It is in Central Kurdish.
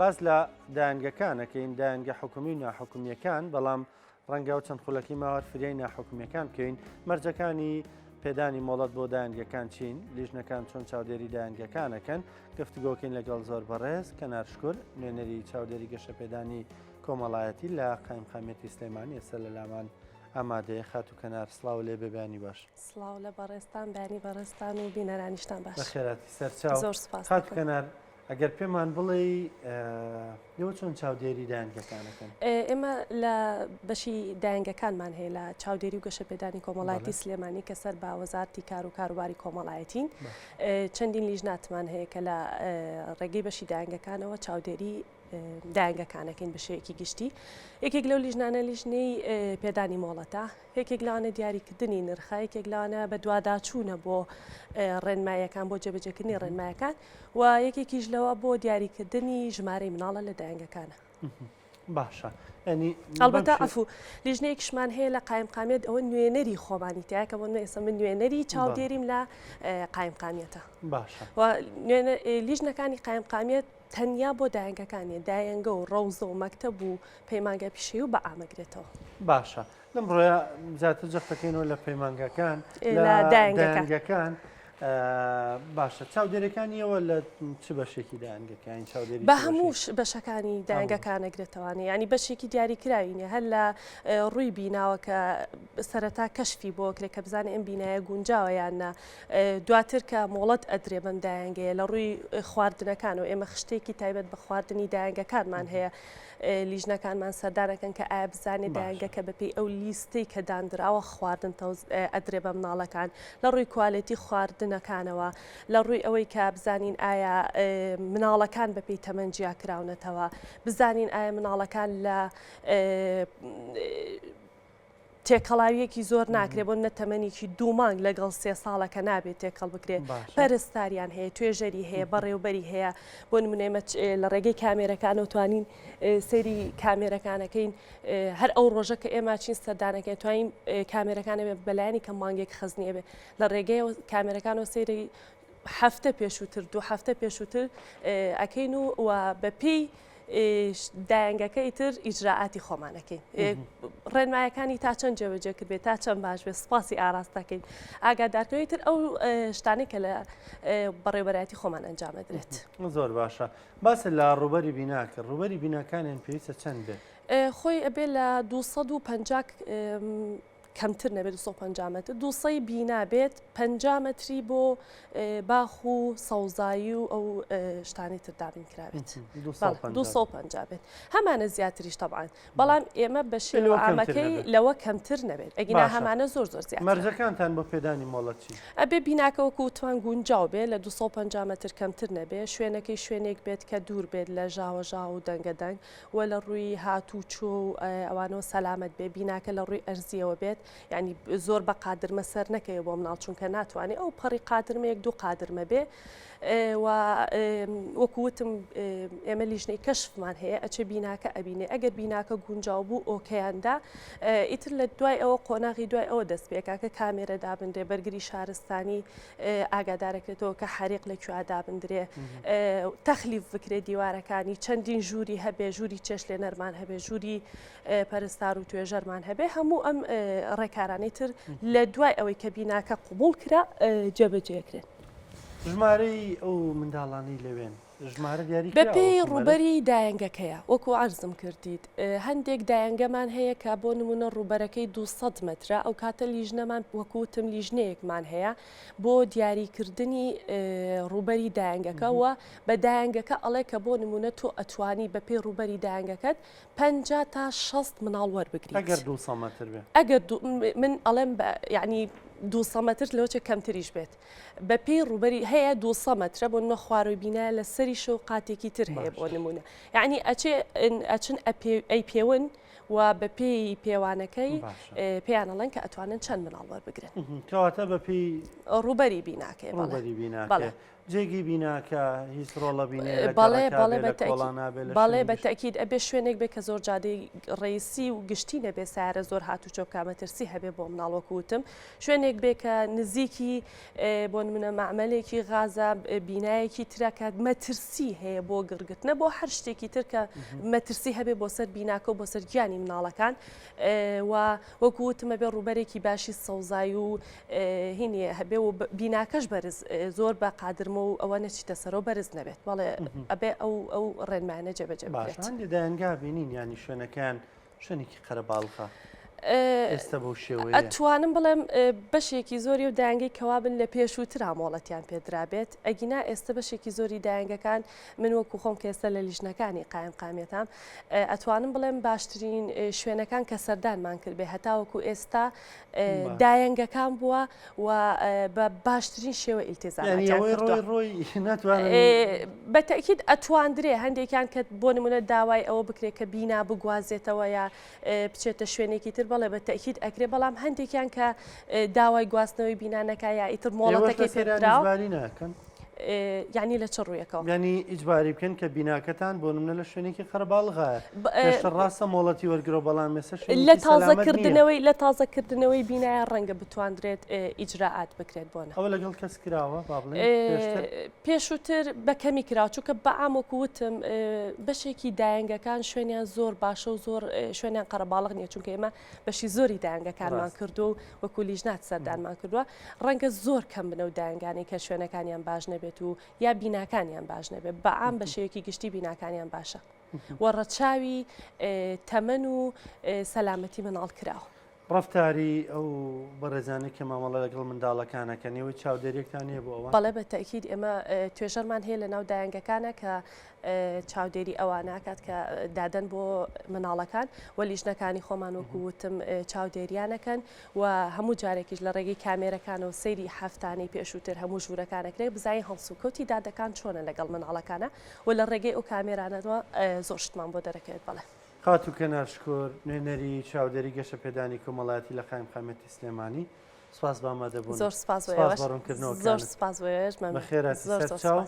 باز لە دایانگەکانەکەین دایانگە حکومی و ناحکومیەکان بەڵام ڕەنگە و چەند خولەکی ماوەت فریای ناحکومیەکان بکەین مەرجەکانی پێدانی مۆڵەت بۆ دایانگەکان چین لیژنەکان چۆن چاودێری دایانگەکانەکەن گفتوگۆکەین لەگەڵ زۆر بەڕێز کەنارشکر نوێنەری چاودێری گەشە پێدانی کۆمەڵایەتی لە قایمقامێتی سلێمانی ئێستا لە لامان ئامادەیە خات و کەنار سڵاو لێ ببیانی باش سڵاو لە بەڕێستان بەنی بەڕێستان و بینەرانیشتان باش بەخێراتی سەرچاو زۆر سپاس خات و کەنار ئەگەر پێمان بڵێ ئێوە چۆن چاودێری دایانگەکانەکەن ئێمە لە بەشی دایانگەکانمان هەیە لە چاودێری و گەشە پێدانی کۆمەڵایەتی سلێمانی کە سەر با وەزارەتی کار و کاروباری کۆمەڵایەتین چەندین لیژناتمان هەیە کە لە ڕێگەی بەشی دایانگەکانەوە چاودێری دایانگەکانەکەین بە شێوەیەکی گشتی یەکێک لەو لیژنانە لیژنەی پێدانی مۆڵەتە یەکێک لەوانە دیاریکردنی نرخە یەکێک لەوانە بە دوواداچوونە بۆ ڕێنماییەکان بۆ جێبەجێکردنی ڕێنمایەکان و یەکێکیش لەوە بۆ دیاریکردنی ژمارەی مناڵە لە دایانگەکانە باشە ینی ئەلبەتە ئەفو لیژنەیەکشمان هەیە لە قایمقامێت ئەوە نوێنەری خۆمانی تایە کە بۆ ئێستا من نوێنەری چاودێریم لە قایمقامێتە باشە لیژنەکانی قایمقامێت تەنیا بۆ دایانگەکانیە دایانگە و ڕەوزە و مەکتەب و پەیمانگە پیشەی و بە ئامەگرێتەوە باشە لەم ڕۆیە زیاتر جەختەکەینەوە لە پەیمانگەکان لە دایانگەکان باشە چاودێرەکانیەوە لە چ بەشێکی دایانگەکانی چاودێری بە هەموو بەشەکانی دایانگەکانەگرێتەوەوانی ینی بەشێکی دیاریکراوینە هەر لە ڕووی بیناوە کە سەرەتا کەشفی بۆ کرێت کە بزانێ ئەم بینایە گونجاوە یاننا دواتر کە مۆڵەت ئەدرێ بەم دایانگەیە لە ڕووی خواردنەکانەوە ئێمە خشتێکی تایبەت بە خواردنی دایانگەکانمان هەیە لیژنەکانمان سەردارەکەن کە ئایا بزانێ دایانگەکە بەپێی ئەو لیستەی کە دانراوە خواردن ئەدرێ بە مناڵەکان لە ڕووی کوالەتی خواردنەکانەوە لە ڕووی ئەوەی کە بزانین ئایا مناڵەکان بەپێی تەمەنجیا کراونەتەوە بزانین ئایا مناڵەکان لە تێکەڵاویەکی زۆر ناکرێت بۆ نەتەمەنیکی دوومانگ لەگەڵ 3 ساڵەکە نابێت تێکەڵ بکرێت پەرستاریان هەیە توێژەری هەیە بەڕێوبەری هەیە بۆ نمونێمە لە ڕێگەی کامێرەکانەوە توانین سەیری کامێرەکانەکەین هەر ئەو ڕۆژە کە ئێمە چین سەردانەکەین توانین کامێرەکانە بێ بەلایانی کە مانگێک خزنیە بێ لە ڕێگەی کامێرەکانەوە سەیری هەفتە پێشووتر 2 هەفتە پێشووتر ئەکەین و بەپێی دایانگەکەی تر ئیجراعاتی خۆمانەکەین ڕێنمایەکانی تا چەند جێبەجێ کرد بێت تا چەند باش بێت سپاسی ئاراستەکەین ئاگادارکردنەوەی تر ئەو شتانەی کە لە بەڕێوەبەرایەتی خۆمان ئەنجامەدرێت زۆر باشە باسە لە ڕوبەری بیناکە ڕوبەری بیناکانیان پێویستە چەند بێت خۆی ئەبێ لە 250 کەمتر نەبێت 250 متر 200 بینا بێت 50 متری بۆ باخ و سەوزایی و ئەو شتانی تر دابین کرابێت 250 بێت هەمانە زیاتریش طبعاً بەڵام ئێمە بە شێوە عامەکەی لەوە کەمتر نەبێت ئەگینا هەمانە زۆر زیاتر مەرجەکانتان بۆ پێدانی مۆڵەتی ئەبێ بیناکەوەکو توان گونجاو بێت لە 250 متر کەمتر نەبێت شوێنەکەی شوێنێک بێت کە دوور بێت لە ژاوەژاو و دەنگەدەنگ و لە ڕووی هاتوو چۆ و ئەوانەوە سەلامەت بێ بیناکە لە ڕووی ئەرزیەوە بێت ینی زۆر بە قادرمە سەر نەکەوێت بۆ مناڵ چونکە ناتوانێت ئەو پەڕی قادرمە 1-2 قادرمە بێ وەکووتم ئێمە لیژنەی کەشفمان هەیە ئەچێ بیناکە ئەبینێ ئەگەر بیناکە گونجاو بوو ئۆکەیاندا ئیتر لە دوای ئەوە قۆناغی دوای ئەوە دەست پێکاکە کامێرە دابندرێ بەرگری شارستانی ئاگادارەکرێتەوە کە حریق لەکوێ دابندرێ تەخلیف بکرێت دیوارەکانی چەندین ژووری هەبێ ژووری چێش لێ نەرمان هەبێ ژووری پەرستار و توێژەرمان هەبێ هەموو ئەم ڕێکارانەی تر لە دوای ئەوەی کە بیناکە قوبوڵ کرا جێبەجێکرێن ژمارەی ئەو منداڵانی لەوێن ژمارە دیاری بەپێی ڕوبەری دایانگەکەیە وەکو عەرزم کردیت هەندێک دایانگەمان هەیە کە بۆ نمونە ڕوبەرەکەی 200 مترە ئەو کاتە لیژنەمان وەکوتم لیژنەیەکمان هەیە بۆ دیاریکردنی ڕوبەری دایانگەکەەوە بە دایانگەکە ئەڵێ کە بۆ نمونە تۆ ئەتوانی بەپێی ڕوبەری دایانگەکەت 50 تا 60 مناڵ وەربگریت ئەگەر 200 متر بێ ئەگەر من ئەڵێم یعنی 200 متر لەوچە کەمتریش بێت بەپێی ڕوبەری هەیە 200 مترە بۆ نە خواروی بینایە لە سەری شەو قاتێکی تر هەیە بۆ نمونە یعنی ئەچن ئەی پێون و بە پێی پێوانەکەی باشە. پێیانەڵێن کە ئەتوانن چەند مناڵ وەربگرن. کەواتە بەپی ڕوبەری بیناکێ ڕوبەری بیناکە جێگی بیناکە هیچ ڕۆڵە بینێ بەڵێ بە تەکید ئەبێ شوێنێک بێ کە زۆر جادەی ڕێیسی و گشتی نەبێ سارە زۆر هاتوچۆ کامەترسی هەبێ بۆ مناڵوەکوتم شوێنێک بێ کە نزیکی بۆ نمونە معمەلێکی غازە بینایەکی ترەکە مەترسی هەیە بۆ گرگتنە بۆ هەر شتێکی تر کە مەترسی هەبێ بۆ سەر بیناکە و بۆ سەر گیانی مناڵەکان و وەکوتمە بێ ڕوبەرێکی باشی سەوزایی و هینێ هەبێ و بیناکەش بەرز زۆر بە قادرمە و ئەوە نەچیتە سەرۆ بەرز نەبێت بەڵێ ئەبێ ئەو ڕێنمانە جێبەجێ بێت. هەندێک دایانگا بینین ینی شوێنەکان شوێنێکی قەرەباڵخە ئێستا بۆ شێوەیە ئەتوانم بڵێم بەشێکی زۆری و دایانگەی کەوابن لە پێشووتر ئامۆڵەتیان پێدرابێت ئەگینا ئێستا بەشێکی زۆری دایانگەکان من وەکو خۆم کە ئێستا لە لیژنەکانی قایم قامێتام ئەتوانم بڵێم باشترین شوێنەکان کە سەردانمان کرد بێ هەتاوەکو ئێستا دایانگەکان بووە و بە باشترین شێوە ئیلتیزاماتیان بە تەکید ئەتواندرێ هەندێکیان کە بۆ نمونە داوای ئەوە بکرێت کە بینا بگوازێتەوە یا بچێتە شوێنێکی تر بەڵێ بە تەکید ئەکرێ بەڵام هەندێکیان کە داوای گواستنەوەی بینانەکە یا ئیتر مۆڵەتەکەی پێدراوە یعنی لە چ ڕوویەکەوە ینی ئیجباری بکەن کە بیناکەتان بۆ نمونە لە شوێنێکی قەرەباڵغایە ڕاستە مۆڵەتی وەرگرەوە بەڵام مێسە لە تازەکردنەوەی بینایە ڕەنگە بتواندرێت ئیجراعات بکرێت بۆنە ئەوە لەگەڵ کەس کراوە پێشووتر بە کەمی کراوە چووکە بە ئامۆکو وتم بەشێکی دایانگەکان شوێنیان زۆر باشە و زۆر شوێنیان قەرەباڵغ نییە چونکە ئێمە بەشی زۆری دایانگەکانمان کردو و وەکو لیژنات سەردانمان کردووە ڕەنگە زۆر کەم بنە و دایانگانی کە شوێنەکانیان باش نەبێت و یا بیناکانیان باش نەبێت بەعام بە شێوەیەکی گشتی بیناکانیان باشە وەڕەچاوی تەمەن و سەلامەتی مناڵ کراوە. ڕفتاری ئەو بەڕێزانێک کە مامەڵە لەگەڵ منداڵەکانەکە نێوەی چاودێریەکتان هەیە بۆ ئەوە؟ بەڵێ بە تەکید ئێمە توێژەرمان هەیە لە ناو دایانگەکانە کە چاودێری ئەوان ناکات کە دادەن بۆ مناڵەکان و لیژنەکانی خۆمان وەکووتم چاودێریانەکەن و هەموو جارێکیش لە ڕێگەی کامێرەکانەوە سەیری هەفتانەی پێشووتر هەموو ژوورەکانەکرێت بزای هەڵسوکەوتی دادەکان چۆنە لەگەڵ مناڵەکانە و لە ڕێگەی ئەو کامێرانەوە زۆر شتمان بۆ دەرەکەوێت. بەڵێ خاتوکە ناشکۆر نوێنەری چاودێری گەشە پێدانی کۆمەڵایەتی لە قایم قامەتی سلێمانی سپاس بامادەبوون زۆر سپاس ڕوونکردنەوە زۆر سپاس بەخێرە سەر چاو